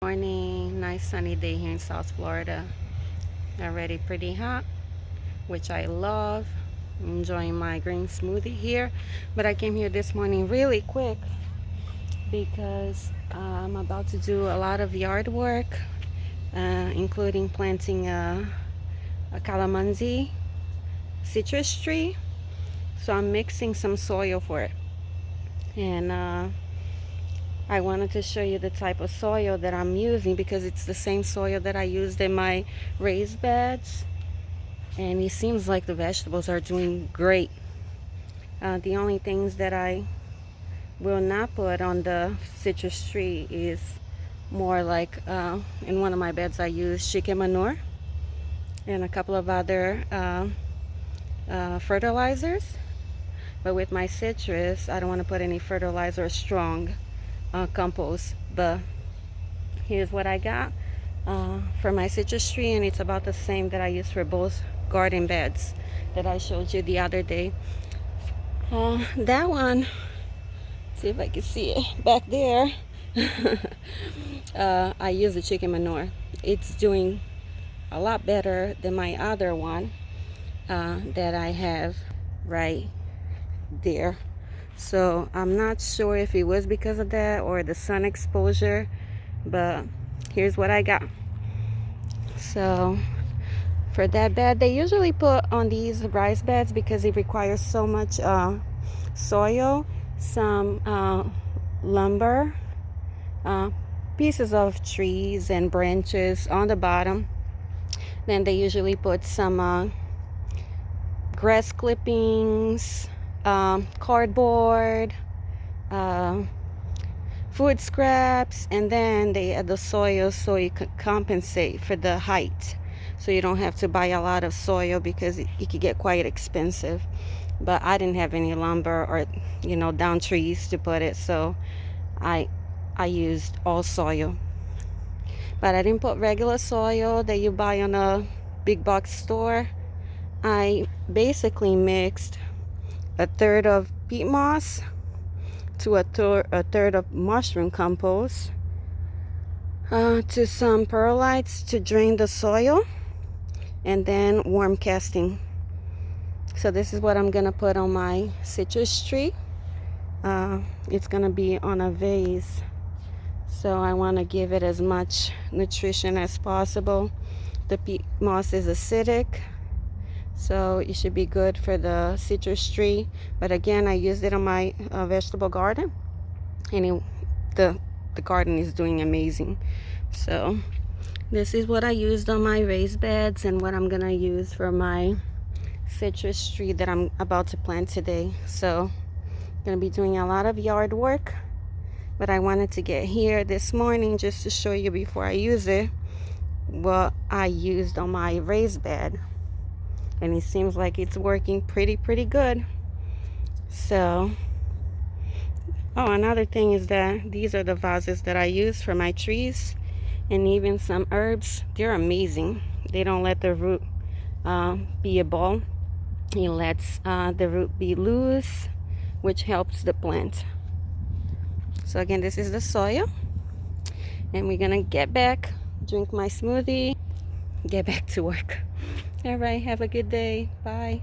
Morning, nice sunny day here in South Florida. Already pretty hot, which I love. Enjoying my green smoothie here, but I came here this morning really quick because I'm about to do a lot of yard work, including planting a calamansi citrus tree. So I'm mixing some soil for it, and I wanted to show you the type of soil that I'm using because it's the same soil that I used in my raised beds, and it seems like the vegetables are doing great. The only things that I will not put on the citrus tree is more like in one of my beds I use chicken manure and a couple of other fertilizers, but with my citrus I don't want to put any fertilizer or strong compost. But here's what I got for my citrus tree, and it's about the same that I use for both garden beds that I showed you the other day. That one, see if I can see it back there. I use the chicken manure. It's doing a lot better than my other one that I have right there. So I'm not sure if it was because of that or the sun exposure, but here's what I got. So for that bed, they usually put on these rice beds because it requires so much soil, some lumber, pieces of trees and branches on the bottom. Then they usually put some grass clippings, cardboard, food scraps, and then they add the soil so you can compensate for the height, so you don't have to buy a lot of soil because it could get quite expensive. But I didn't have any lumber or down trees to put it, so I used all soil. But I didn't put regular soil that you buy on a big box store. I basically mixed a third of peat moss to a third of mushroom compost, to some perlites to drain the soil, and then worm casting. So this is what I'm gonna put on my citrus tree. It's gonna be on a vase, so I want to give it as much nutrition as possible. The peat moss is acidic, so it should be good for the citrus tree. But again, I used it on my vegetable garden, and the garden is doing amazing. So this is what I used on my raised beds and what I'm gonna use for my citrus tree that I'm about to plant today. So I'm gonna be doing a lot of yard work, but I wanted to get here this morning just to show you before I use it what I used on my raised bed, and it seems like it's working pretty good. So another thing is that these are the vases that I use for my trees, and even some herbs. They're amazing. They don't let the root be a ball. It lets the root be loose, which helps the plant. So again, this is the soil, and we're gonna get back, drink my smoothie, get back to work. All right, have a good day. Bye.